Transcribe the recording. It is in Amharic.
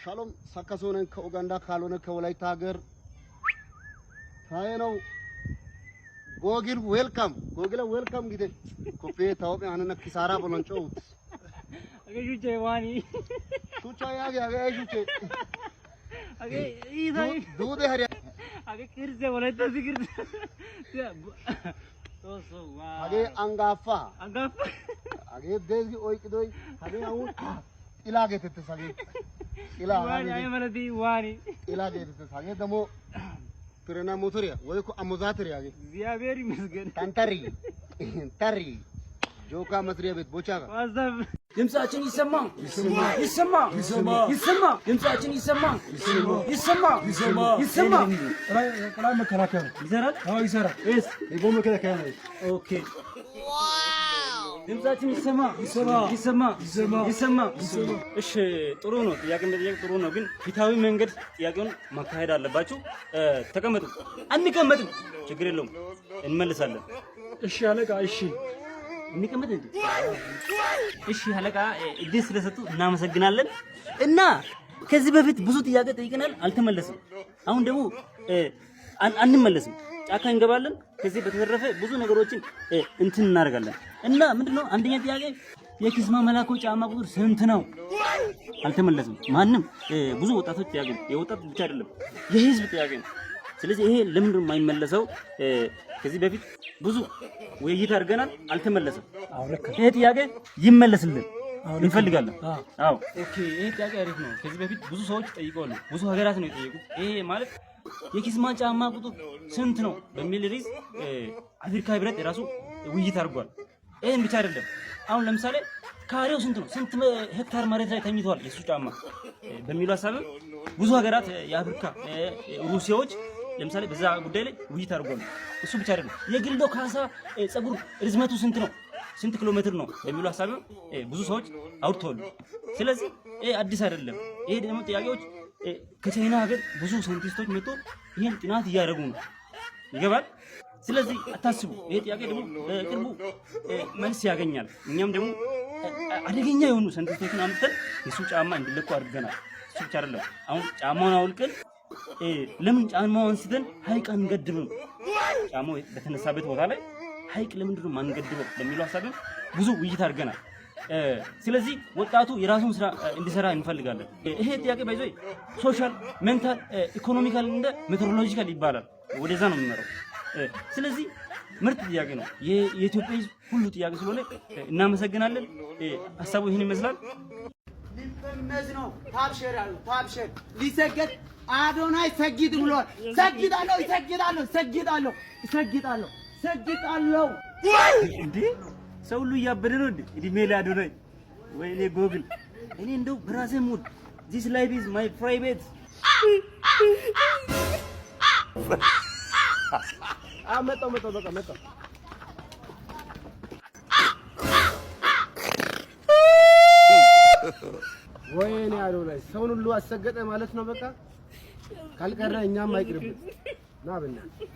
ሻሎም ሳካሶነን ከኡጋንዳ ካልሆነ ከወላይታ ሀገር ታየነው ጎግል ዌልካም ጊዜ ኮፒ ታውቂ አነነ ኪሳራ ቦሎንጮው አገጁቼ ዋኒ ቱቻ አገጁቼ አገ ኢዳይ ዱደ ሀሪያ አገ ክርዘ ወላይታ ዝግር ቶሶ ዋ አገ አንጋፋ አገ ደዚ ኦይቅዶይ አገ አሁን ኢላጌት ተሳገ ዋኒ አይመለዲ ዋኒ ኢላጌት ተሳገ ደሞ ፍረና ሞተሪያ ወይኮ አሞዛተሪያ አገ እግዚአብሔር ይመስገን ታሪ ጆካ መስሪያ ቤት ቦቻጋ ዋዛብ ድምጻችን ይሰማ ድምጻችን ይሰማ ቀላል መከላከያ ይሰራል አዎ ይሰራል እስ የቦምብ መከላከያ ነው ኦኬ ድምጻችን ይሰማ እሺ ጥሩ ነው ጥያቄ እንደዚህ ጥሩ ነው ግን ፊታዊ መንገድ ጥያቄውን ማካሄድ አለባችሁ ተቀመጡ አንቀመጥም ችግር የለውም እንመልሳለን እሺ አለቃ እሺ እንቀመጥ እንዴ እሺ አለቃ እድል ስለሰጡ እናመሰግናለን እና ከዚህ በፊት ብዙ ጥያቄ ጠይቀናል አልተመለሰም አሁን ደግሞ አንመለስም ጫካ እንገባለን ከዚህ በተረፈ ብዙ ነገሮችን እንትን እናደርጋለን እና ምንድነው አንደኛ ጥያቄ የኪስማ መላኮ ጫማ ቁጥር ስንት ነው አልተመለሰም ማንም ብዙ ወጣቶች ጥያቄ የወጣት ብቻ አይደለም የህዝብ ጥያቄ ነው ስለዚህ ይሄ ለምንድነው የማይመለሰው ከዚህ በፊት ብዙ ውይይት አድርገናል አልተመለሰም ይሄ ጥያቄ ይመለስልን እንፈልጋለን አዎ ኦኬ ይሄ ጥያቄ አሪፍ ነው ከዚህ በፊት ብዙ ሰዎች ጠይቀዋል ብዙ ሀገራት ነው የጠየቁት ይሄ ማለት የኪስማ ጫማ ቁጥር ስንት ነው በሚል ሪዝ አፍሪካ ህብረት የራሱ ውይይት አድርጓል ይሄን ብቻ አይደለም አሁን ለምሳሌ ካሬው ስንት ነው ስንት ሄክታር መሬት ላይ ተኝቷል የሱ ጫማ በሚሉ ሐሳብ ብዙ ሀገራት የአፍሪካ ሩሲያዎች ለምሳሌ በዛ ጉዳይ ላይ ውይይት አድርጓል እሱ ብቻ አይደለም የግልዶ ካሳ ጸጉር ርዝመቱ ስንት ኪሎ ሜትር ነው በሚሉ ሐሳብ ብዙ ሰዎች አውርተዋል ስለዚህ አዲስ አይደለም ይሄ ደግሞ ጥያቄዎች ከቻይና ሀገር ብዙ ሳይንቲስቶች መጥቶ ይሄን ጥናት እያደረጉ ነው ይገባል ስለዚህ አታስቡ ይሄ ጥያቄ ደግሞ በቅርቡ መልስ ያገኛል እኛም ደግሞ አደገኛ የሆኑ ሳይንቲስቶችን አምጥተን የሱ ጫማ እንዲለቁ አድርገናል እሱ ብቻ አይደለም አሁን ጫማውን አውልቀን ለምን ጫማውን አንስተን ሀይቅ አንገድብም ጫማው በተነሳበት ቦታ ላይ ሀይቅ ለምንድነው ማንገድበው በሚለው ሐሳብ ብዙ ውይይት አድርገናል ስለዚህ ወጣቱ የራሱን ስራ እንዲሰራ እንፈልጋለን ይሄ ጥያቄ ባይዘይ ሶሻል ሜንታል ኢኮኖሚካል እንደ ሜትሮሎጂካል ይባላል ወደዛ ነው የሚመራው ስለዚህ ምርጥ ጥያቄ ነው የኢትዮጵያ ህዝብ ሁሉ ጥያቄ ስለሆነ እናመሰግናለን ሐሳቡ ይሄን ይመስላል ሊፈመዝ ነው ታብሸር ሊሰገድ አዶናይ ሰግድ ብሏል ሰግዳለሁ እንዴ ሰው ሁሉ እያበደ ነው እንዴ እድሜ ለአዶናይ ወይኔ ጎግል እኔ እንደው በራሴ ሙድ this life is my private መጣው ወይኔ አዶናይ ሰውን ሁሉ አሰገጠ ማለት ነው በቃ ካልቀረ እኛም አይቅርብን ና በእናትህ